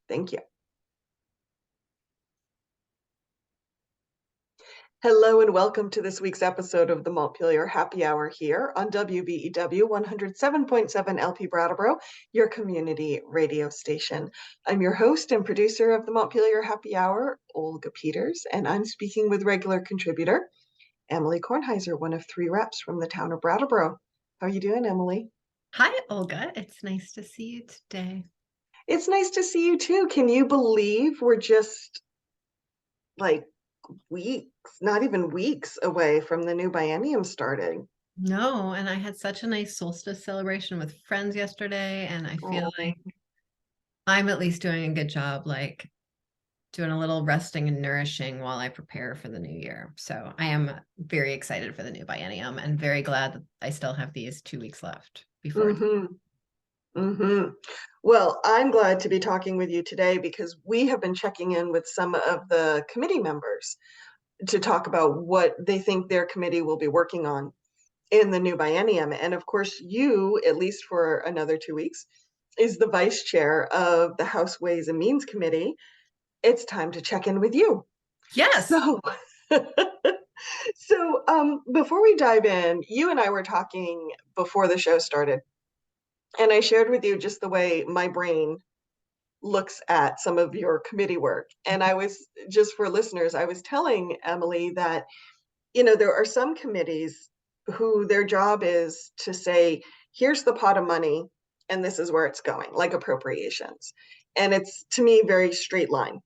Thank you. Hello and welcome to this week's episode of the Montpelier Happy Hour here on WBEW 107.7 LP Brattleboro, your community radio station. I'm your host and producer of the Montpelier Happy Hour, Olga Peters, and I'm speaking with regular contributor Emilie Kornheiser, one of 3 reps from the town of Brattleboro. How are you doing, Emilie? Hi, Olga. It's nice to see you today. It's nice to see you too. Can you believe we're just like weeks, not even weeks away from the new biennium starting? No, and I had such a nice solstice celebration with friends yesterday, and I feel Oh, like I'm at least doing a good job, like doing a little resting and nourishing while I prepare for the new year. So I am very excited for the new biennium and very glad that I still have these 2 weeks left before it's. mm-hmm, mm-hmm. Well, I'm glad to be talking with you today because we have been checking in with some of the committee members to talk about what they think their committee will be working on in the new biennium. And of course, you, at least for another 2 weeks, is the vice chair of the House Ways and Means Committee. It's time to check in with you. Yes. So, before we dive in, you and I were talking before the show started, and I shared with you just the way my brain looks at some of your committee work. And I was, just for listeners, I was telling Emilie that, there are some committees who their job is to say, here's the pot of money, and this is where it's going, like appropriations. And it's, to me, very straight line.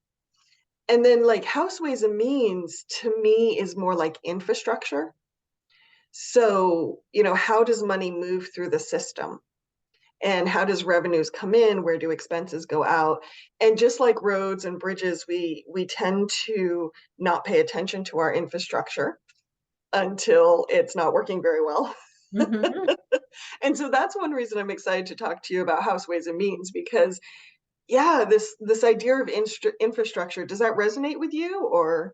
And then like House Ways and Means to me is more like infrastructure. So, how does money move through the system? And how does revenues come in? Where do expenses go out? And just like roads and bridges, we tend to not pay attention to our infrastructure until it's not working very well. Mhm. And so that's one reason I'm excited to talk to you about House Ways and Means, because yeah, this idea of infrastructure, does that resonate with you? Or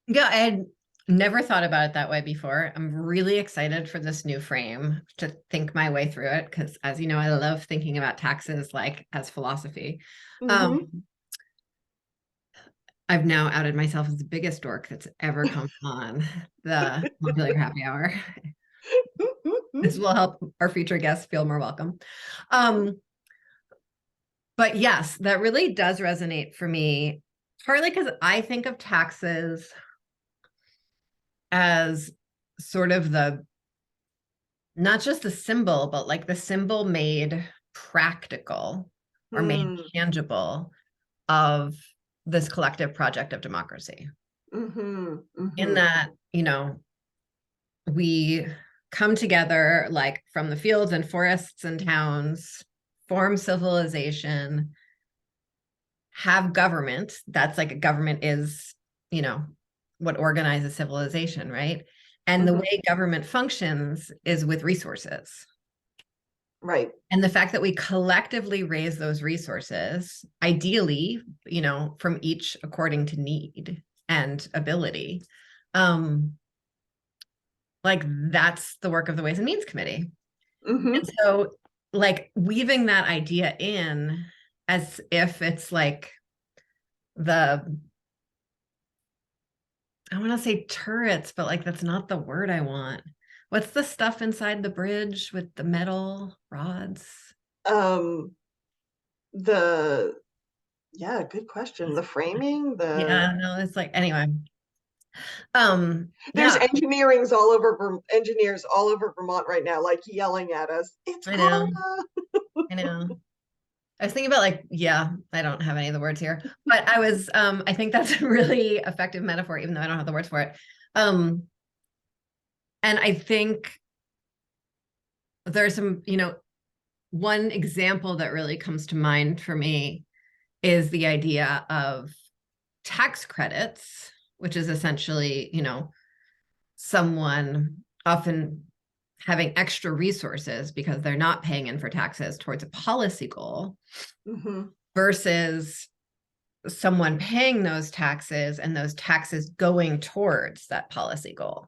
Yeah, I had never thought about it that way before. I'm really excited for this new frame to think my way through it because, as you know, I love thinking about taxes like as philosophy. Um, Mhm. I've now outed myself as the biggest dork that's ever come on the Montpelier Happy Hour. This will help our future guests feel more welcome. Um, but yes, that really does resonate for me, partly because I think of taxes as sort of the not just the symbol, but like the symbol made practical or made Hmm. tangible of this collective project of democracy. Mhm. In Mhm. that, we come together like from the fields and forests and towns, form civilization, have government. That's like a government is, you know, what organizes civilization, right? And the Mhm. way government functions is with resources. Right. And the fact that we collectively raise those resources, ideally, from each according to need and ability, um, like that's the work of the Ways and Means Committee. And Mhm. so, like, weaving that idea in as if it's like the, I want to say turrets, but like that's not the word I want. What's the stuff inside the bridge with the metal rods? Um, the Yeah, good question. The framing, Yeah, no, it's like anyway. there's Yeah, engineers all over Vermont right now, like yelling at us. It's I know, karma. I know. I was thinking about like, yeah, I don't have any of the words here, but I think that's a really effective metaphor, even though I don't have the words for it. Um, and I think there's some, one example that really comes to mind for me is the idea of tax credits, which is essentially, someone often having extra resources because they're not paying in for taxes towards a policy goal Mhm. versus someone paying those taxes and those taxes going towards that policy goal.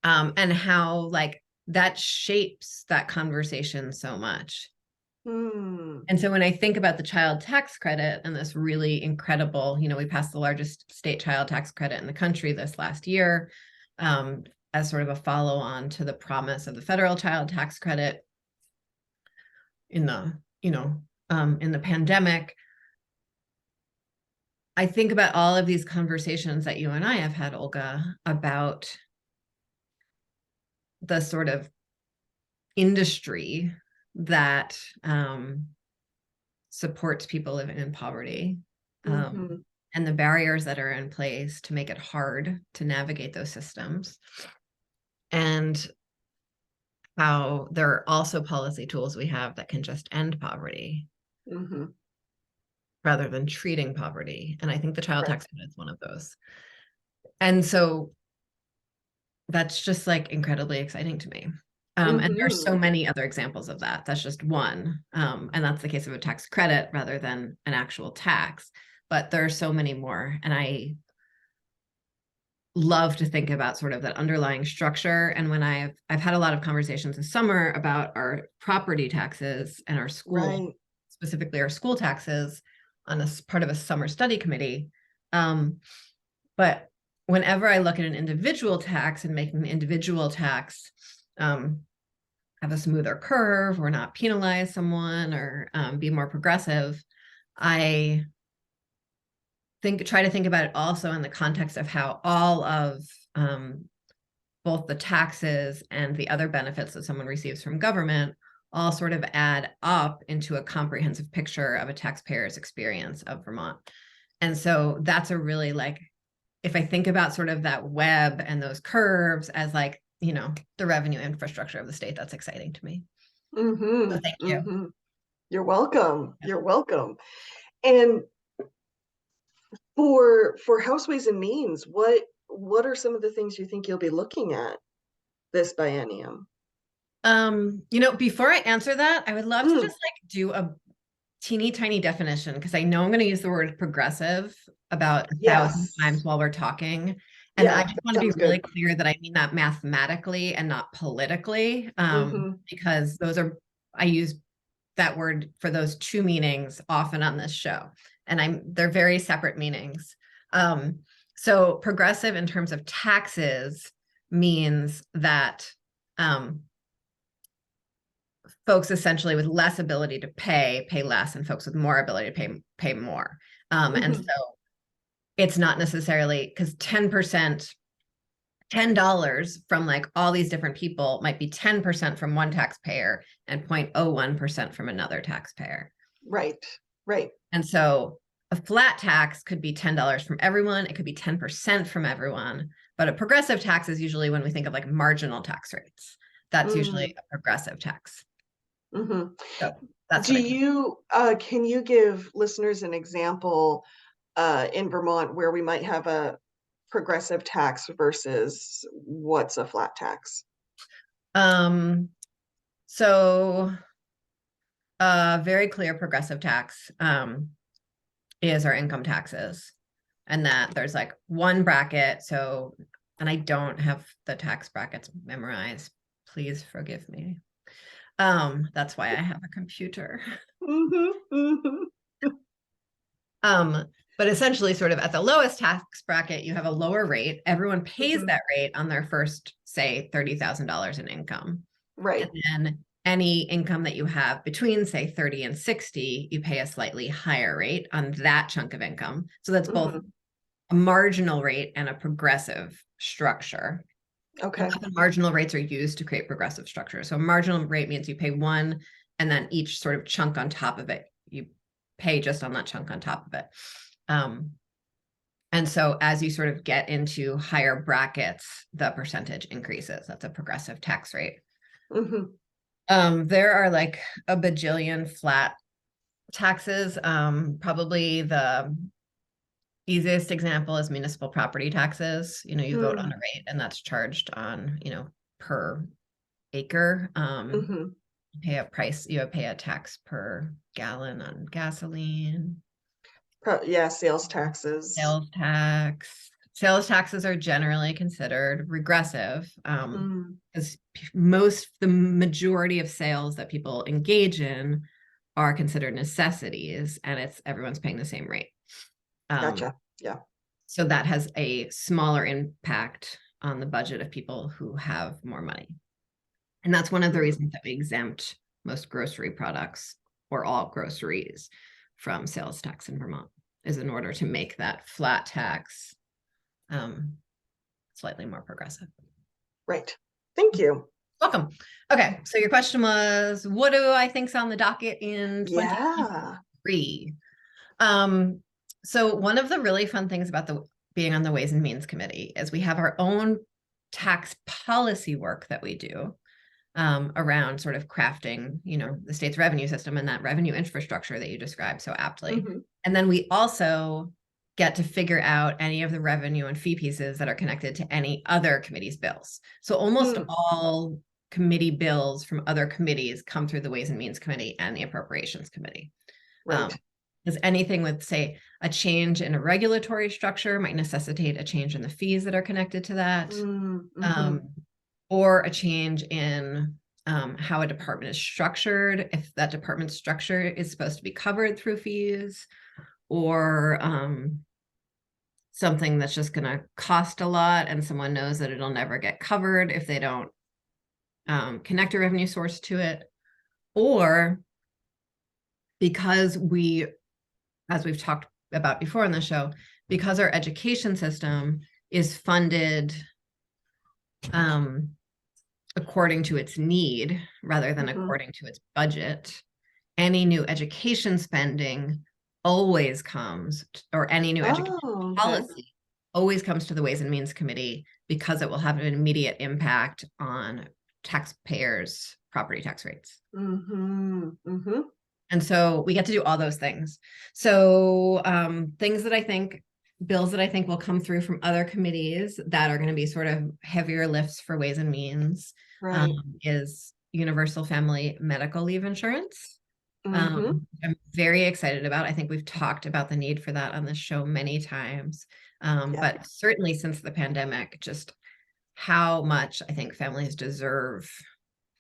And how like that shapes that conversation so much. Mm. And so when I think about the child tax credit and this really incredible, we passed the largest state child tax credit in the country this last year, as sort of a follow on to the promise of the federal child tax credit in the, in the pandemic. I think about all of these conversations that you and I have had, Olga, about the sort of industry that supports people living in poverty, Mm-hmm. and the barriers that are in place to make it hard to navigate those systems, and how there are also policy tools we have that can just end poverty Mm-hmm. rather than treating poverty. And I think the child Right. tax credit is one of those. And so that's just like incredibly exciting to me. And there's so Mm-hmm. many other examples of that. That's just one. And that's the case of a tax credit rather than an actual tax. But there are so many more. And I love to think about sort of that underlying structure. And when I've had a lot of conversations this summer about our property taxes and our school, Right. specifically our school taxes, on a part of a summer study committee. But whenever I look at an individual tax and making an individual tax have a smoother curve or not penalize someone or be more progressive, I try to think about it also in the context of how all of both the taxes and the other benefits that someone receives from government all sort of add up into a comprehensive picture of a taxpayer's experience of Vermont. And so that's a really like, if I think about sort of that web and those curves as like, the revenue infrastructure of the state, that's exciting to me. So thank Mm-hmm. you. Mm-hmm. You're welcome. You're welcome. And for House Ways and Means, what are some of the things you think you'll be looking at this biennium? Before I answer that, I would love to Mm, just like do a teeny tiny definition because I know I'm going to use the word progressive about 1,000 yes. times while we're talking. And I Yeah, just that want to be sounds really good. clear that I mean that mathematically and not politically, Mm-hmm. because I use that word for those two meanings often on this show. And they're very separate meanings. So progressive in terms of taxes means that folks essentially with less ability to pay less, and folks with more ability to pay more. And Mm-hmm. so it's not necessarily because 10%, $10 from like all these different people might be 10% from one taxpayer and 0.01% from another taxpayer. Right. Right. And so a flat tax could be $10 from everyone. It could be 10% from everyone. But a progressive tax is usually when we think of like marginal tax rates. That's usually a progressive tax. Mm-hmm. So that's Do what I mean. you can you give listeners an example in Vermont where we might have a progressive tax versus what's a flat tax? Um, so very clear progressive tax is our income taxes, and that there's like one bracket. So, and I don't have the tax brackets memorized. Please forgive me. That's why I have a computer. Mm-hmm. Mm-hmm. Um, but essentially, sort of at the lowest tax bracket, you have a lower rate. Everyone pays Mm-hmm. that rate on their first, say, $30,000 in income. And Right. then any income that you have between, say, 30 and 60, you pay a slightly higher rate on that chunk of income. So that's both Mm-hmm. a marginal rate and a progressive structure. And Okay. often marginal rates are used to create progressive structure. So a marginal rate means you pay one, and then each sort of chunk on top of it, you pay just on that chunk on top of it. Um, and so as you sort of get into higher brackets, the percentage increases. That's a progressive tax rate. Mm-hmm. There are like a bajillion flat taxes. Probably the easiest example is municipal property taxes. You vote on a rate and that's charged on, per acre. Mm-hmm. You pay a tax per gallon on gasoline. Yeah, sales taxes. Sales tax. Sales taxes are generally considered regressive, Mm. because the majority of sales that people engage in are considered necessities, and everyone's paying the same rate. Gotcha. Yeah. So that has a smaller impact on the budget of people who have more money. And that's one of the reasons that we exempt most grocery products, or all groceries, from sales tax in Vermont, is in order to make that flat tax slightly more progressive. Right. Thank you. Welcome. Okay, so your question was, what do I think's on the docket in 2023? So one of the really fun things about being on the Ways and Means Committee is we have our own tax policy work that we do around sort of crafting, the state's revenue system and that revenue infrastructure that you described so aptly. And then we also get to figure out any of the revenue and fee pieces that are connected to any other committee's bills. So almost all committee bills from other committees come through the Ways and Means Committee and the Appropriations Committee. Right. Because anything with, say, a change in a regulatory structure might necessitate a change in the fees that are connected to that, or a change in how a department is structured, if that department's structure is supposed to be covered through fees, or something that's just going to cost a lot and someone knows that it'll never get covered if they don't connect a revenue source to it, or because as we've talked about before on the show, because our education system is funded according to its need rather than according to its budget, any new education spending always comes, or any new education policy always comes to the Ways and Means Committee, because it will have an immediate impact on taxpayers' property tax rates. And so we get to do all those things. So bills that I think will come through from other committees that are going to be sort of heavier lifts for Ways and Means is universal family medical leave insurance. I'm very excited about. I think we've talked about the need for that on this show many times. But certainly since the pandemic, just how much I think families deserve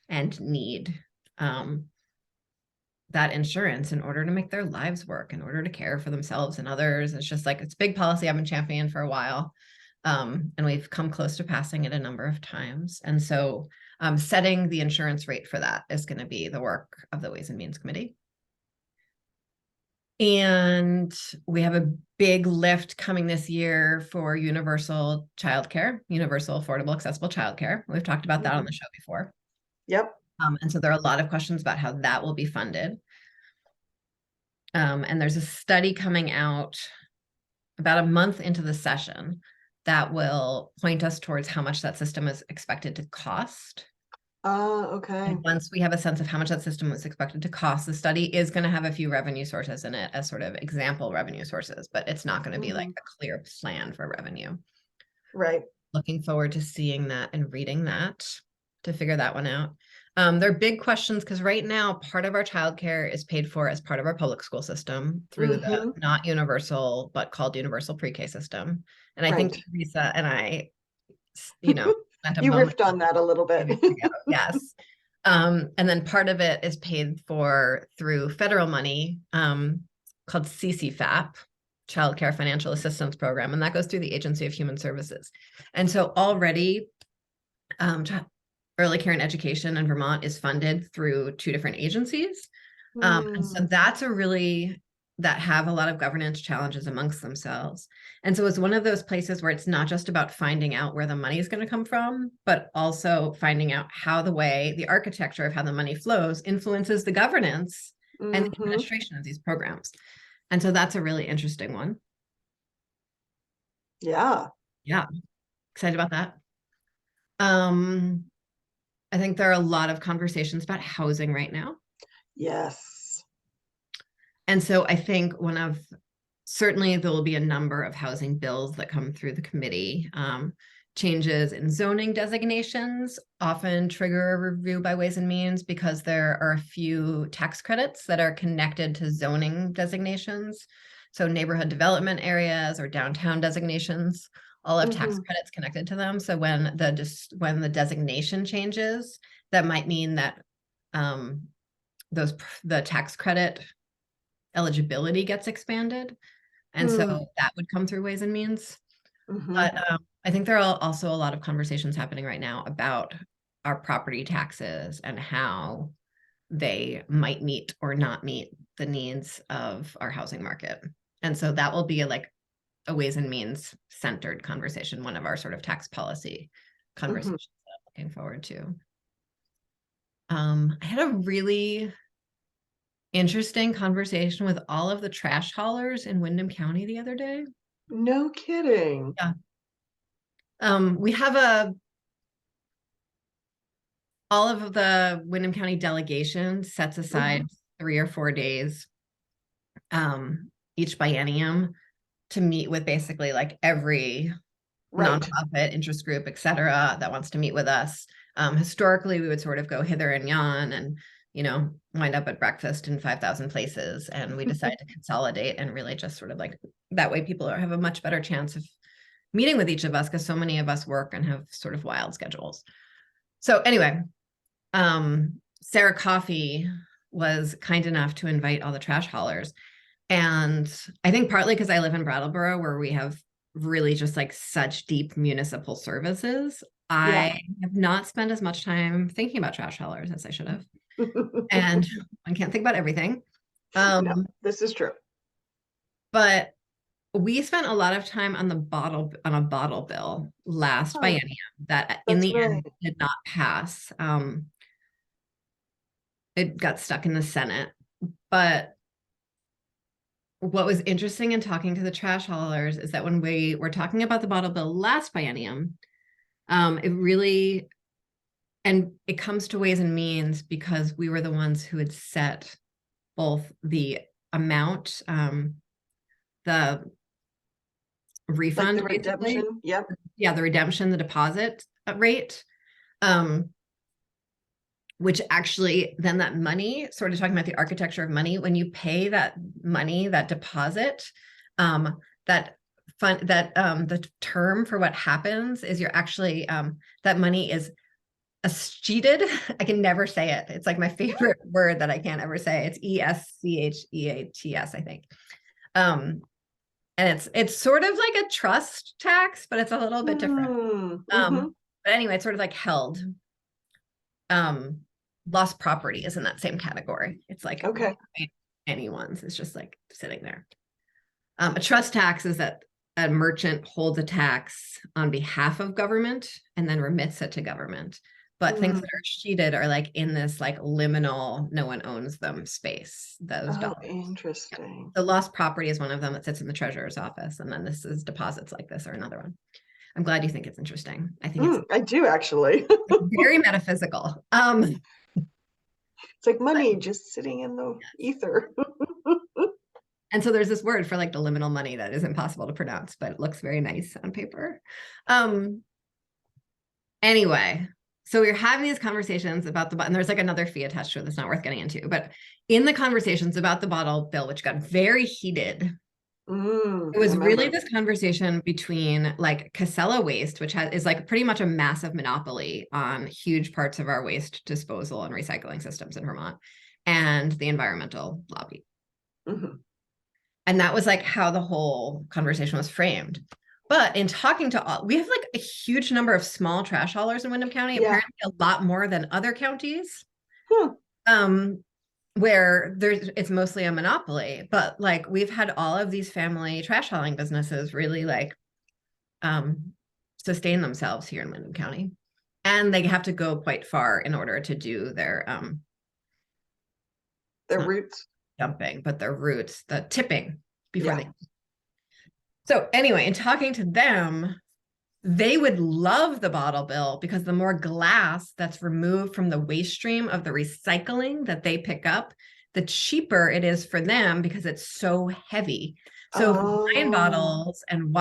and need that insurance in order to make their lives work, in order to care for themselves and others. It's just like, it's a big policy I've been championing for a while. And we've come close to passing it a number of times. And so setting the insurance rate for that is going to be the work of the Ways and Means Committee. And we have a big lift coming this year for universal childcare, universal affordable accessible childcare. We've talked about that on the show before. Yep. And so there are a lot of questions about how that will be funded. And there's a study coming out about a month into the session that will point us towards how much that system is expected to cost. Okay. And once we have a sense of how much that system was expected to cost, the study is going to have a few revenue sources in it as sort of example revenue sources, but it's not going to be like a clear plan for revenue. Right. Looking forward to seeing that and reading that to figure that one out. There are big questions because right now part of our childcare is paid for as part of our public school system through the not universal, but called universal pre-K system. And I think Teresa and I, spent a you moment riffed on that a little bit. Yes. And then part of it is paid for through federal money called CCFAP, Child Care Financial Assistance Program, and that goes through the Agency of Human Services. And so already early care and education in Vermont is funded through two different agencies. And so that's that have a lot of governance challenges amongst themselves. And so it's one of those places where it's not just about finding out where the money is going to come from, but also finding out how the architecture of how the money flows influences the governance and the administration of these programs. And so that's a really interesting one. Yeah. Yeah. Excited about that. I think there are a lot of conversations about housing right now. Yes. And so I think certainly there will be a number of housing bills that come through the committee. Changes in zoning designations often trigger a review by Ways and Means because there are a few tax credits that are connected to zoning designations. So neighborhood development areas or downtown designations all have tax credits connected to them. So when the designation changes, that might mean that the tax credit eligibility gets expanded. And so Hmm. that would come through Ways and Means. Mhm. But I think there are also a lot of conversations happening right now about our property taxes and how they might meet or not meet the needs of our housing market. And so that will be like a Ways and Means centered conversation, one of our sort of tax policy Mhm. conversations that I'm looking forward to. I had a really interesting conversation with all of the trash haulers in Windham County the other day. No kidding. Yeah. We have all of the Windham County delegation sets aside Mhm. 3 or 4 days each biennium to meet with basically like every Right. nonprofit, interest group, et cetera, that wants to meet with us. Historically, we would sort of go hither and yon and, wind up at breakfast in 5,000 places. And we decided to consolidate and really just sort of like that way people have a much better chance of meeting with each of us because so many of us work and have sort of wild schedules. So anyway, Sarah Coffey was kind enough to invite all the trash haulers. And I think partly because I live in Brattleboro, where we have really just like such deep municipal services, Yeah. I have not spent as much time thinking about trash haulers as I should have. And I can't think about everything. No, Um, this is true. but we spent a lot of time on a bottle bill last Huh. biennium that in That's the right. end did not pass. It got stuck in the Senate. But what was interesting in talking to the trash haulers is that when we were talking about the bottle bill last biennium, it really, and it comes to Ways and Means because we were the ones who had set both the amount, the Like the refund, basically. redemption. Yep. Yeah, the redemption, the deposit rate, um, which actually then that money, sort of talking about the architecture of money, when you pay that money, that deposit, that fund that the term for what happens is you're actually that money is escheated. I can never say it. It's like my favorite word that I can't ever say. It's ESCHEATS, I think. And it's sort of like a trust tax, but it's a little bit different. Mm-hmm. But anyway, it's sort of like held. Um, Lost property is in that same category. It's like Okay. anyone's. It's just like sitting there. A trust tax is that a merchant holds a tax on behalf of government and then remits it to government. But things that Mm. are sheeted are like in this like liminal, no one owns them space, those Oh, dollars. Yeah. interesting. The lost property is one of them that sits in the treasurer's office. And then this is deposits like this are another one. I'm glad you think it's interesting. I think it's I do actually. very metaphysical. It's like money just sitting in the ether. And so there's this word for like the liminal money that is impossible to pronounce, but it looks very nice on paper. Um, anyway, so we are having these conversations about and there's like another fee attached to it that's not worth getting into, but in the conversations about the bottle bill, which got very heated, it I was really remember. this conversation between like Casella Waste, which is like pretty much a massive monopoly on huge parts of our waste disposal and recycling systems in Vermont, and the environmental lobby. Mm-hmm. And that was like how the whole conversation was framed. But in talking to all, we have like a huge number of small trash haulers in Windham County, Yeah. apparently a lot more than other counties, Hmm. um, where it's mostly a monopoly. But like we've had all of these family trash hauling businesses really like sustain themselves here in Windham County. And they have to go quite far in order to do their it's Their not roots. dumping, but their roots, the tipping before Yeah. they. So anyway, in talking to them, they would love the bottle bill because the more glass that's removed from the waste stream of the recycling that they pick up, the cheaper it is for them because it's so heavy. So for wine Oh. bottles and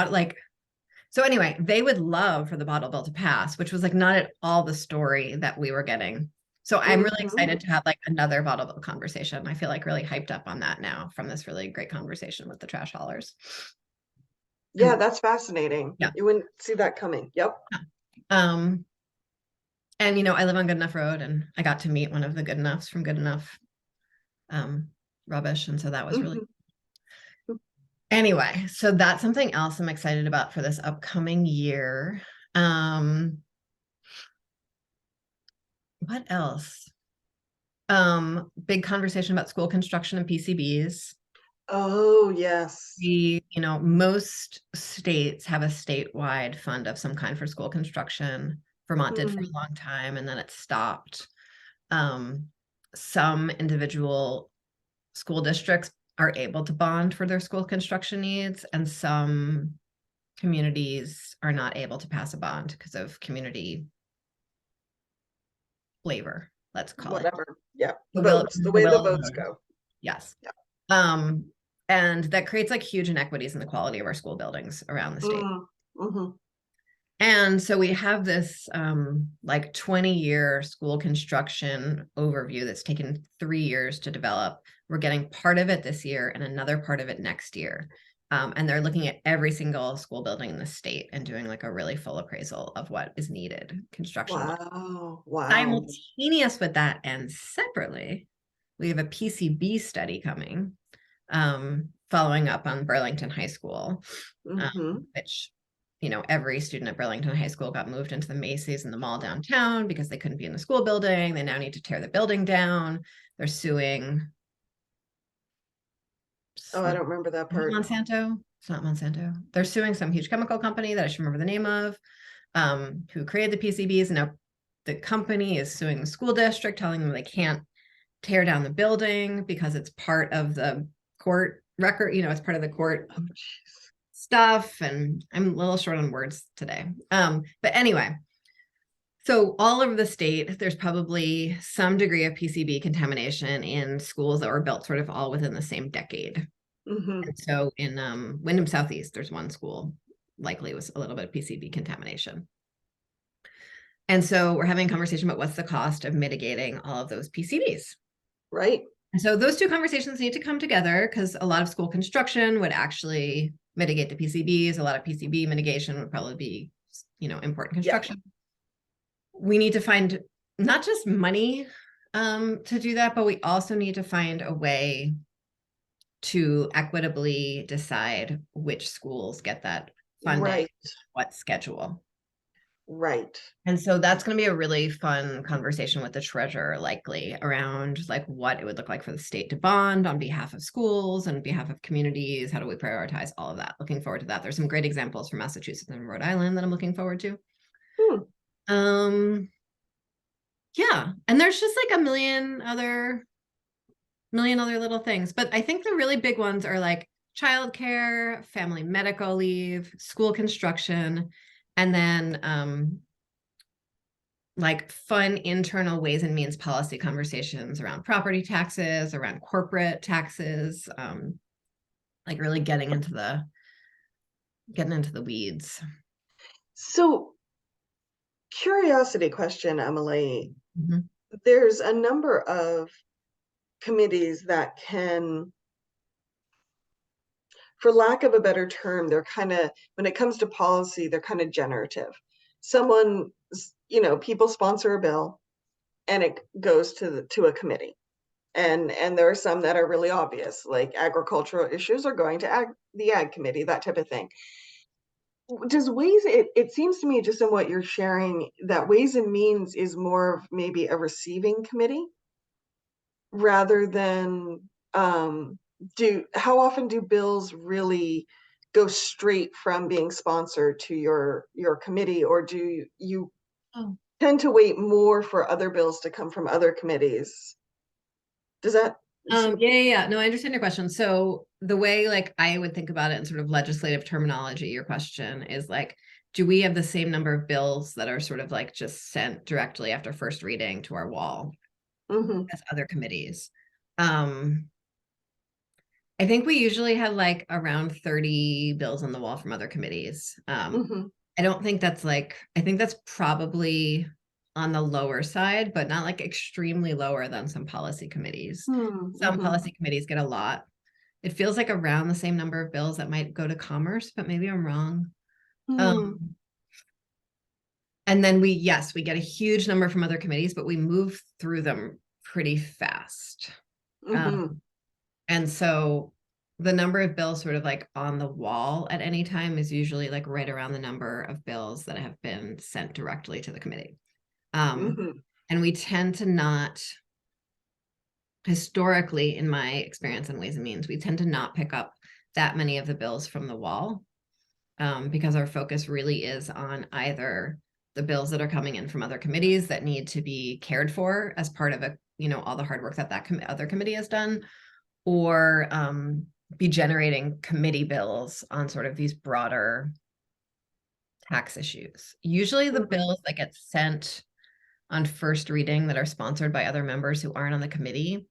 so anyway, they would love for the bottle bill to pass, which was like not at all the story that we were getting. So I'm really Mm-hmm. excited to have like another bottle bill conversation. I feel like really hyped up on that now from this really great conversation with the trash haulers. Yeah, that's fascinating. Yeah. You wouldn't see that coming. Yep. And I live on Good Enough Road, and I got to meet one of the Good Enoughs from Good Enough rubbish. And so that was really, Mhm. anyway, so that's something else I'm excited about for this upcoming year. What else? Big conversation about school construction and PCBs. Oh, yes. Most states have a statewide fund of some kind for school construction. Vermont did for Hmm. a long time, and then it stopped. Some individual school districts are able to bond for their school construction needs, and some communities are not able to pass a bond because of community flavor, let's call it. Whatever. Yeah. The will, Votes, the the way the will of the votes voters. go. Yes. Yeah. And that creates like huge inequities in the quality of our school buildings around the state. Mm-hmm. And so we have this like 20-year school construction overview that's taken 3 years to develop. We're getting part of it this year and another part of it next year. And they're looking at every single school building in the state and doing like a really full appraisal of what is needed construction. Wow. Wow. Simultaneous with that and separately, we have a PCB study coming, following up on Burlington High School, Mm-hmm. which, every student at Burlington High School got moved into the Macy's in the mall downtown because they couldn't be in the school building. They now need to tear the building down. They're suing. Oh, I don't remember that part. Monsanto. It's not Monsanto. They're suing some huge chemical company that I should remember the name of, who created the PCBs. And now the company is suing the school district, telling them they can't tear down the building because it's part of the court record, it's part of the court Oh, jeez. stuff. And I'm a little short on words today. But anyway, so all over the state, there's probably some degree of PCB contamination in schools that were built sort of all within the same decade. Mm-hmm. And so in Wyndham Southeast, there's one school, likely was a little bit of PCB contamination. And so we're having a conversation about what's the cost of mitigating all of those PCBs. Right. And so those two conversations need to come together because a lot of school construction would actually mitigate the PCBs. A lot of PCB mitigation would probably be, important construction. Yeah. We need to find not just money to do that, but we also need to find a way to equitably decide which schools get that funding, Right. what schedule. Right. And so that's going to be a really fun conversation with the treasurer, likely around like what it would look like for the state to bond on behalf of schools and behalf of communities. How do we prioritize all of that? Looking forward to that. There's some great examples from Massachusetts and Rhode Island that I'm looking forward to. Yeah. And there's just like a million other little things. But I think the really big ones are like childcare, family medical leave, school construction, and then like fun internal ways and means policy conversations around property taxes, around corporate taxes, like really getting into the weeds. So, curiosity question, Emilie. Mm-hmm. There's a number of committees that can, for lack of a better term, they're kind of, when it comes to policy, they're kind of generative. People sponsor a bill and it goes to a committee. And there are some that are really obvious, like agricultural issues are going to the ag committee, that type of thing. It seems to me, just in what you're sharing, that Ways and Means is more of maybe a receiving committee rather than how often do bills really go straight from being sponsored to your committee, or do you tend to wait more for other bills to come from other committees? Does that Yeah. No, I understand your question. So the way like I would think about it in sort of legislative terminology, your question is like, do we have the same number of bills that are sort of like just sent directly after first reading to our wall as other committees? I think we usually have like around 30 bills on the wall from other committees. I don't think that's I think that's probably on the lower side, but not like extremely lower than some policy committees. Some policy committees get a lot. It feels like around the same number of bills that might go to commerce, but maybe I'm wrong. And then we get a huge number from other committees, but we move through them pretty fast. Mm-hmm. And so the number of bills sort of like on the wall at any time is usually like right around the number of bills that have been sent directly to the committee. Mm-hmm. And we tend to not, historically, in my experience in Ways and Means, we tend to not pick up that many of the bills from the wall, because our focus really is on either the bills that are coming in from other committees that need to be cared for as part of all the hard work that other committee has done, or be generating committee bills on sort of these broader tax issues. Usually the Mm-hmm. bills that get sent on first reading that are sponsored by other members who aren't on the committee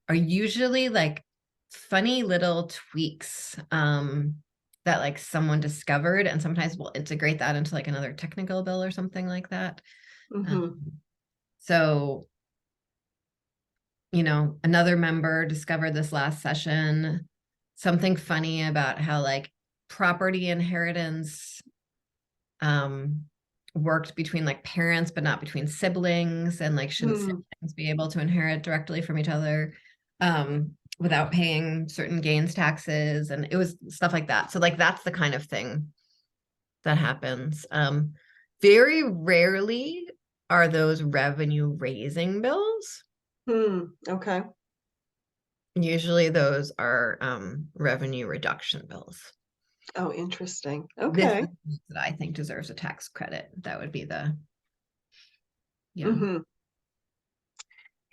are usually like funny little tweaks that like someone discovered, and sometimes we'll integrate that into like another technical bill or something like that. Um, Mm-hmm. so another member discovered this last session something funny about how like property inheritance worked between like parents but not between siblings, and like shouldn't Mm-hmm. siblings be able to inherit directly from each other without paying certain gains taxes, and it was stuff like that. So like that's the kind of thing that happens. Very rarely are those revenue raising bills. Okay. Usually those are revenue reduction bills. Oh, interesting. This Okay. is that I think deserves a tax credit. That would be yeah. Mm-hmm.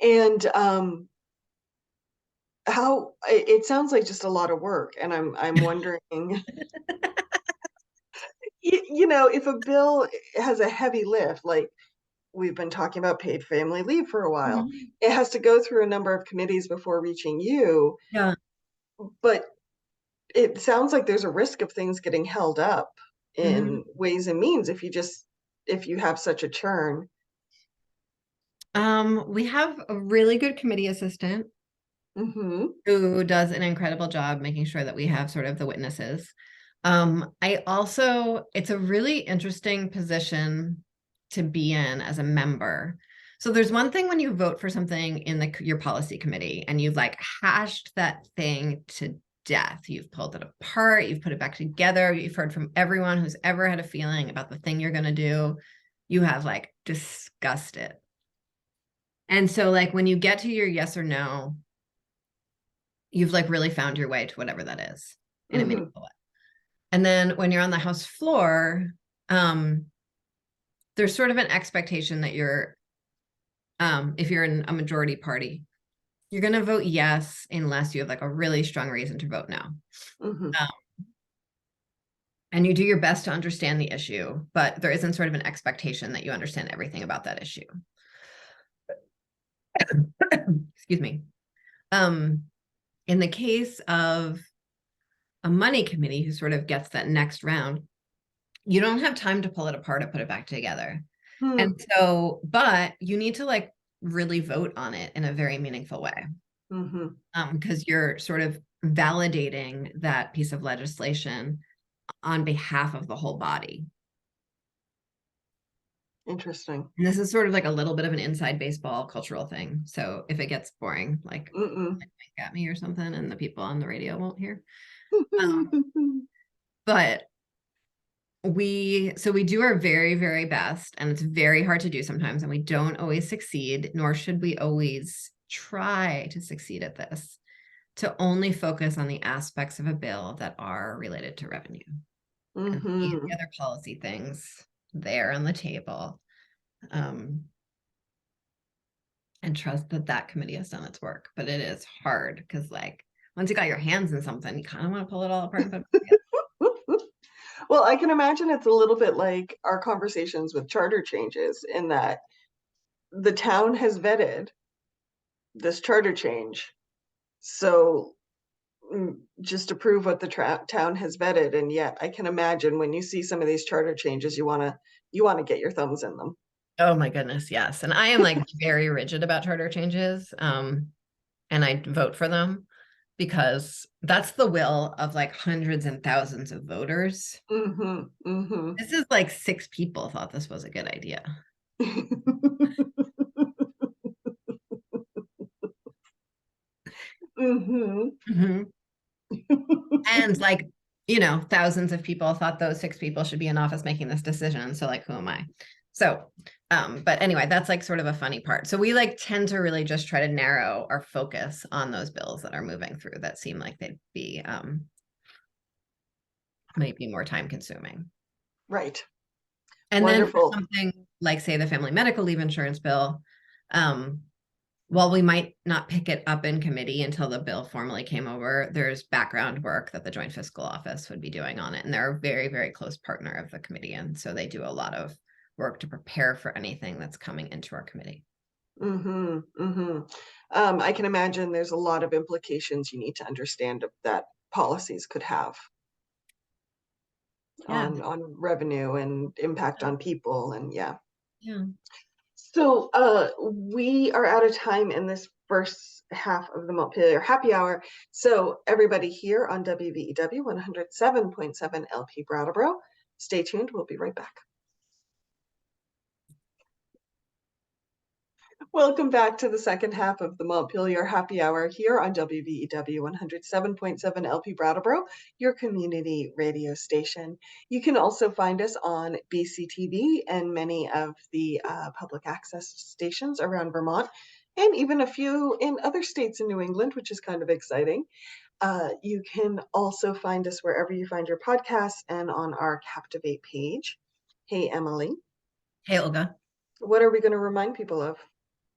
And how it sounds like just a lot of work, and I'm wondering, if a bill has a heavy lift, like we've been talking about paid family leave for a while, Mhm. it has to go through a number of committees before reaching you, Yeah. but it sounds like there's a risk of things getting held up Mhm. in Ways and Means if you have such a churn. We have a really good committee assistant Mm-hmm. who does an incredible job making sure that we have sort of the witnesses. It's a really interesting position to be in as a member. So there's one thing when you vote for something in your policy committee and you've like hashed that thing to death. You've pulled it apart, you've put it back together, you've heard from everyone who's ever had a feeling about the thing you're going to do. You have like discussed it. And so like when you get to your yes or no, you've like really found your way to whatever that is in a Mm-hmm. meaningful way. And then when you're on the House floor, um, there's sort of an expectation that if you're in a majority party, you're going to vote yes unless you have like a really strong reason to vote no. Mm-hmm. Um, and you do your best to understand the issue, but there isn't sort of an expectation that you understand everything about that issue. Excuse me. Um, in the case of a money committee who sort of gets that next round, you don't have time to pull it apart and put it back together. Hmm. And so, but you need to like really vote on it in a very meaningful way, Mm-hmm. because you're sort of validating that piece of legislation on behalf of the whole body. Interesting. And this is sort of like a little bit of an inside baseball cultural thing. So if it gets boring, like Mm-mm. at me or something, and the people on the radio won't hear. But we do our very, very best, and it's very hard to do sometimes, and we don't always succeed, nor should we always try to succeed at this, to only focus on the aspects of a bill that are related to revenue and leave Mm-hmm. the other policy things there on the table, and trust that that committee has done its work. But it is hard because like once you got your hands in something, you kind of want to pull it all apart and put it together. Well, I can imagine it's a little bit like our conversations with charter changes in that the town has vetted this charter change. So just to prove what the town has vetted, and yet I can imagine when you see some of these charter changes, you want to get your thumbs in them. Oh my goodness, yes. And I am like very rigid about charter changes. And I vote for them because that's the will of like hundreds and thousands of voters. Mm-hmm. Mm-hmm. This is like 6 people thought this was a good idea. Mm-hmm. Mhm. And like, thousands of people thought those 6 people should be in office making this decision. So like, who am I? So, but anyway, that's like sort of a funny part. So we like tend to really just try to narrow our focus on those bills that are moving through that seem like they'd be might be more time consuming. Right. And then for Wonderful. something like, say, the family medical leave insurance bill, while we might not pick it up in committee until the bill formally came over, there's background work that the Joint Fiscal Office would be doing on it. And they're a very, very close partner of the committee. And so they do a lot of work to prepare for anything that's coming into our committee. Mm-hmm. Mm-hmm. I can imagine there's a lot of implications you need to understand that policies could have Yeah. on revenue and impact on people, and yeah. Yeah. So we are out of time in this first half of the Montpelier Happy Hour. So everybody here on WVEW 107.7 LP Brattleboro, stay tuned. We'll be right back. Welcome back to the second half of the Montpelier Happy Hour here on WVEW 107.7 LP Brattleboro, your community radio station. You can also find us on BCTV and many of the public access stations around Vermont, and even a few in other states in New England, which is kind of exciting. You can also find us wherever you find your podcasts and on our Captivate page. Hey, Emily. Hey, Olga. What are we going to remind people of?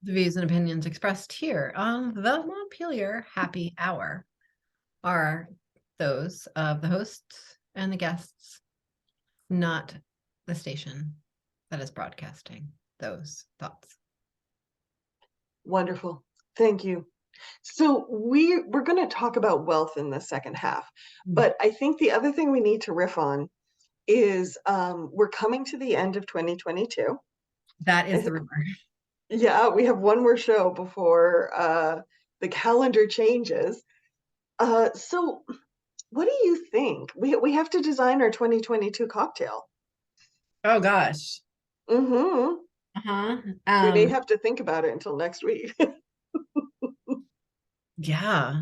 The views and opinions expressed here on the Montpelier Happy Hour are those of the hosts and the guests, not the station that is broadcasting those thoughts. Wonderful. Thank you. So we're going to talk about wealth in the second half, but I think the other thing we need to riff on is we're coming to the end of 2022. That is the rumor. Yeah, we have one more show before the calendar changes. So what do you think? We have to design our 2022 cocktail. Oh gosh. Mm-hmm. Uh-huh. We may have to think about it until next week. Yeah.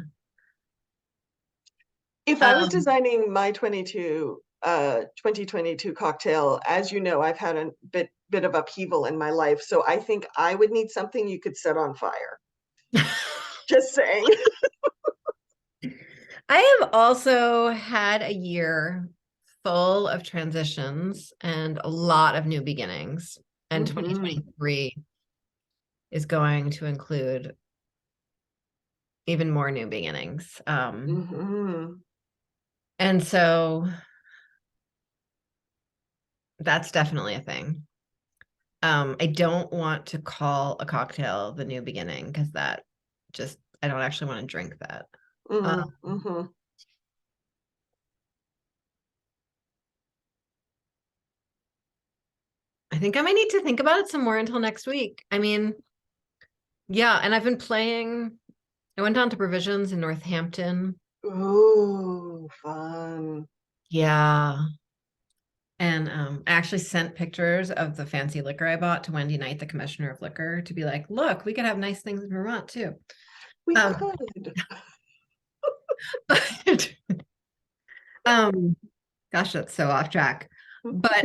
If I was designing my 2022 cocktail, as you know, I've had a bit of upheaval in my life, so I think I would need something you could set on fire. Just saying. I have also had a year full of transitions and a lot of new beginnings. And 2023 is going to include even more new beginnings. And so that's definitely a thing. I don't want to call a cocktail the new beginning because that just, I don't actually want to drink that. I think I might need to think about it some more until next week. I mean, yeah, and I've been playing, I went down to Provisions in Northampton. Ooh, fun. Yeah. And I actually sent pictures of the fancy liquor I bought to Wendy Knight, the commissioner of liquor, to be like, look, we could have nice things in Vermont too. We could. But, gosh, that's so off track. But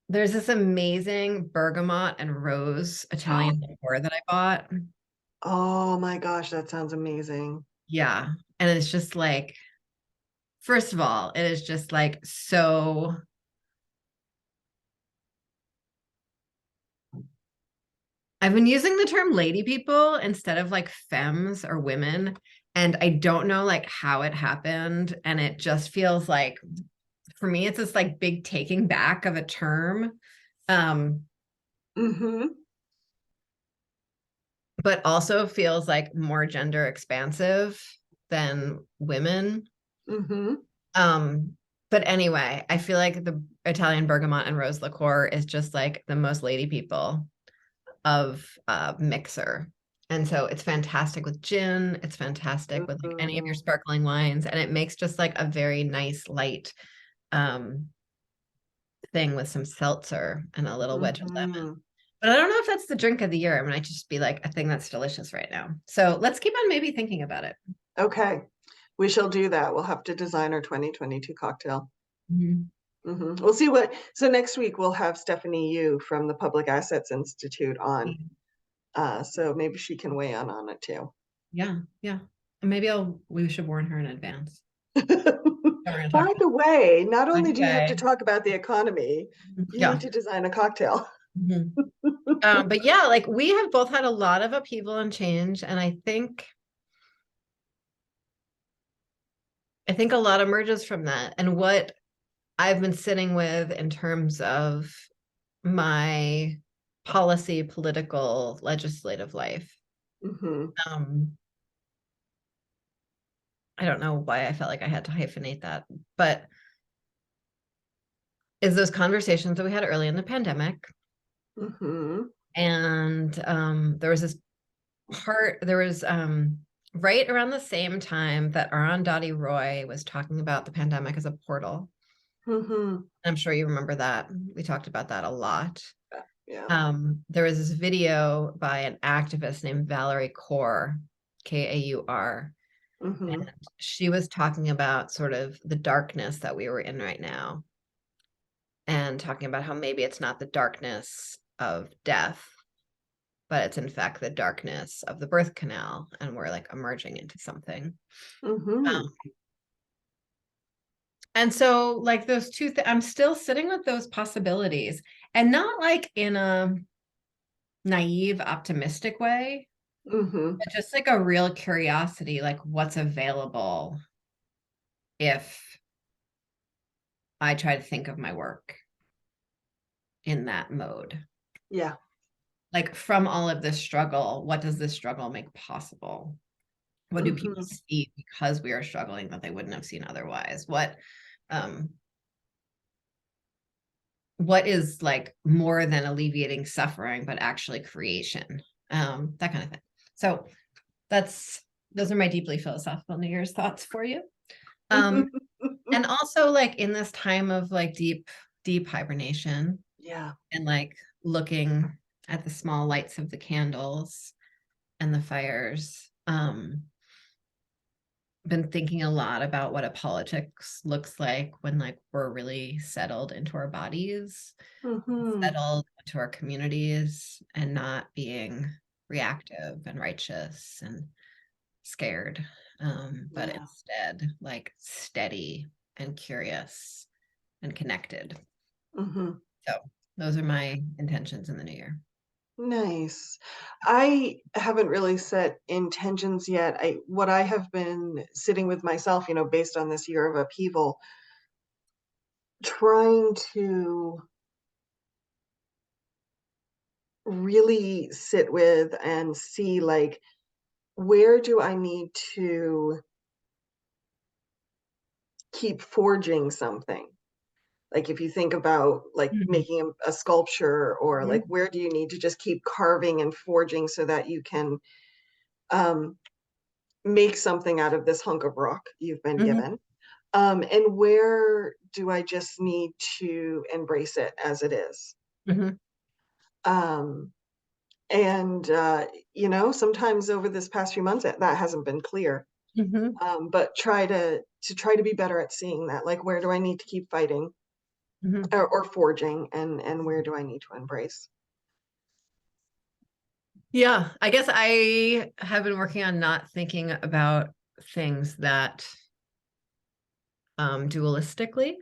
there's this amazing bergamot and rose Italian liqueur that I bought. Oh my gosh, that sounds amazing. Yeah. And it's just like, first of all, it is just like so. I've been using the term lady people instead of like femmes or women. And I don't know like how it happened. And it just feels like, for me, it's this like big taking back of a term. But also feels like more gender expansive than women. But anyway, I feel like the Italian bergamot and rose liqueur is just like the most lady people of mixer. And so it's fantastic with gin. It's fantastic with like any of your sparkling wines. And it makes just like a very nice light thing with some seltzer and a little wedge of lemon. But I don't know if that's the drink of the year. It might just be like a thing that's delicious right now. So let's keep on maybe thinking about it. Okay, we shall do that. We'll have to design our 2022 cocktail. Mhm. We'll see what, so next week we'll have Stephanie Yu from the Public Assets Institute on. So maybe she can weigh in on it too. Yeah, yeah. And maybe we should warn her in advance. That we're going to talk By the way, not about. only do you have to Okay. talk about the economy, you need Yeah. to design a cocktail. Mhm. But yeah, like we have both had a lot of upheaval and change, and I think a lot emerges from that. And what I've been sitting with in terms of my policy, political, legislative life. Hmm. Um, I don't know why I felt like I had to hyphenate that, but is those conversations that we had early in the pandemic. Hmm. And there was this there was right around the same time that Arundhati Roy was talking about the pandemic as a portal. Hmm. I'm sure you remember that. We talked about that a lot. Yeah. There was this video by an activist named Valerie Kaur, Kaur, Hmm. and she was talking about sort of the darkness that we were in right now, and talking about how maybe it's not the darkness of death, but it's in fact the darkness of the birth canal, and we're like emerging into something. Hmm. Um, and so like those I'm still sitting with those possibilities, and not like in a naive, optimistic way, Hmm. but just like a real curiosity, like what's available if I try to think of my work in that mode. Yeah. Like from all of this struggle, what does this struggle make possible? What do people Hmm. see because we are struggling that they wouldn't have seen otherwise? Um, what is like more than alleviating suffering, but actually creation? That kind of thing. So those are my deeply philosophical New Year's thoughts for you. Um, and also like in this time of like deep hibernation, Yeah. and like looking at the small lights of the candles and the fires, been thinking a lot about what a politics looks like when like we're really settled into our bodies, Hmm. settled into our communities, and not being reactive and righteous and scared, but Yeah. instead like steady and curious and connected. Hmm. So those are my intentions in the new year. Nice. I haven't really set intentions yet. What I have been sitting with myself, based on this year of upheaval, trying to really sit with and see like where do I need to keep forging something? Like if you think about like Mhm. making a sculpture, or like Mhm. where do you need to just keep carving and forging so that you can um, make something out of this hunk of rock you've been Mhm. given? And where do I just need to embrace it as it is? Mhm. Um, and sometimes over this past few months that hasn't been clear. Mhm. But try to be better at seeing that, like where do I need to keep fighting, Mhm. or forging, and where do I need to embrace? Yeah, I guess I have been working on not thinking about things that dualistically,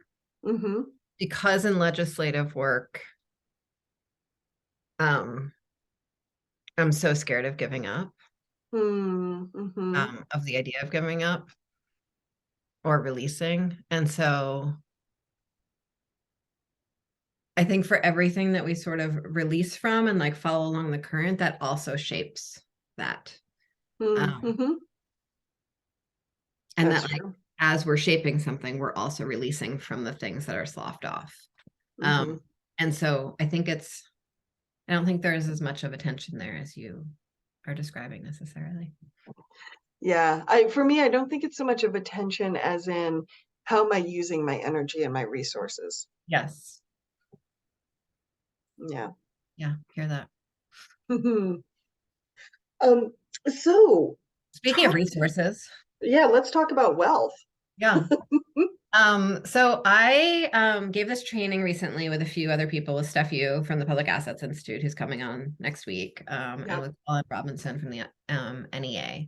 Mm-hmm. because in legislative work, um, I'm so scared of giving up, Mm-hmm. of the idea of giving up or releasing. And so I think for everything that we sort of release from and like follow along the current, that also shapes that. Um, Mm-hmm. and That's that like true. as we're shaping something, we're also releasing from the things that are sloughed off. Mm-hmm. And so I don't think there is as much of a tension there as you are describing necessarily. Yeah, for me, I don't think it's so much of attention as in how am I using my energy and my resources. Yes. Yeah. Yeah, hear that. Mhm. Um, so Speaking of talk, resources, yeah, let's talk about wealth. yeah. So I gave this training recently with a few other people, with Steph Yu from the Public Assets Institute, who's coming on next week, and Yeah. with Colin Robinson from the NEA,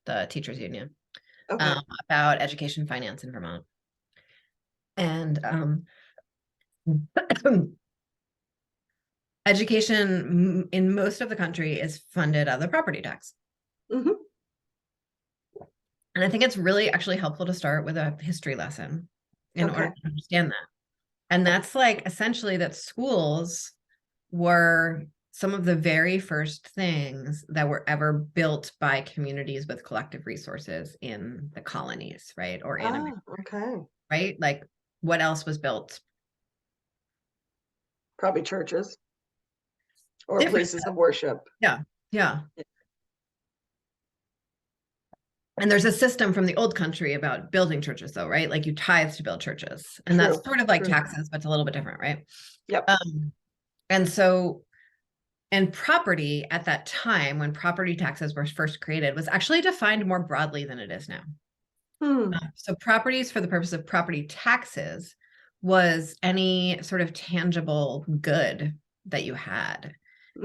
the teachers union, Okay. about education finance in Vermont. And education in most of the country is funded out of the property tax. Hmm. And I think it's really actually helpful to start with a history lesson in order Okay. to understand that. And that's like essentially that schools were some of the very first things that were ever built by communities with collective resources in the colonies, right? Or in America, Okay. right? Like what else was built? Probably churches or Different. places of worship. Yeah. Yeah. And there's a system from the old country about building churches, though, right? Like you tithe to build churches. And that's True. sort of like True. taxes, but it's a little bit different, right? Yep. Um, and so, and property at that time, when property taxes were first created, was actually defined more broadly than it is now. Hmm. So properties for the purpose of property taxes was any sort of tangible good that you had.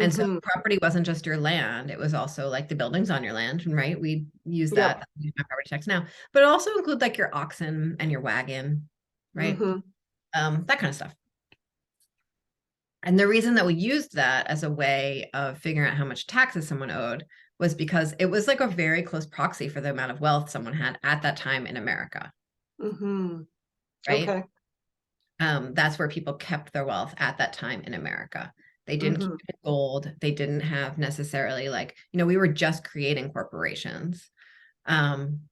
And so Hmm. property wasn't just your land, it was also like the buildings on your land, right? We use Yep. that, we use my property tax now, but it also include like your oxen and your wagon, right? Hmm. That kind of stuff. And the reason that we used that as a way of figuring out how much taxes someone owed was because it was like a very close proxy for the amount of wealth someone had at that time in America, Hmm. right? Okay. That's where people kept their wealth at that time in America. They didn't keep Hmm. it in gold. They didn't have necessarily like, we were just creating corporations. Um,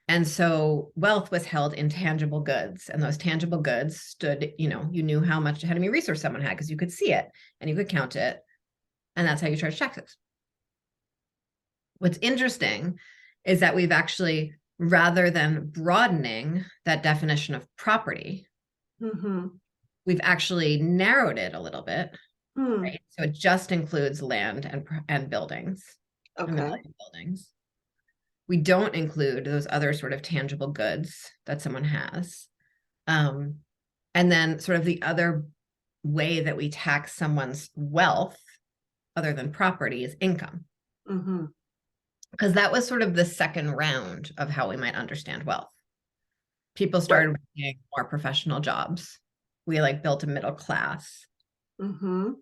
and so wealth was held in tangible goods. And those tangible goods stood, you knew how many resource someone had because you could see it and you could count it. And that's how you charge taxes. What's interesting is that we've actually, rather than broadening that definition of property, Hmm. we've actually narrowed it a little bit, Hmm. right? So it just includes land and buildings and the Okay. value of buildings. We don't include those other sort of tangible goods that someone has. And then sort of the other way that we tax someone's wealth, other than property, is income. Hmm. Because that was sort of the second round of how we might understand wealth. People Right. started working more professional jobs. We like built a middle class. Hmm.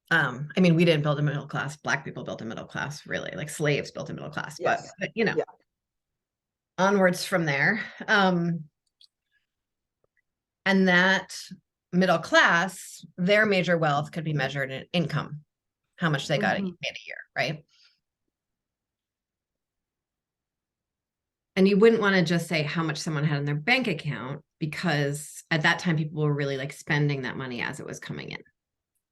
I mean, we didn't build a middle class. Black people built a middle class, really. Like slaves built a middle class, but Yes. but Yeah. onwards from there. And that middle class, their major wealth could be measured in income, how much they got made a year, right? And you wouldn't want to just say how much someone had in their bank account, because at that time people were really like spending that money as it was coming in.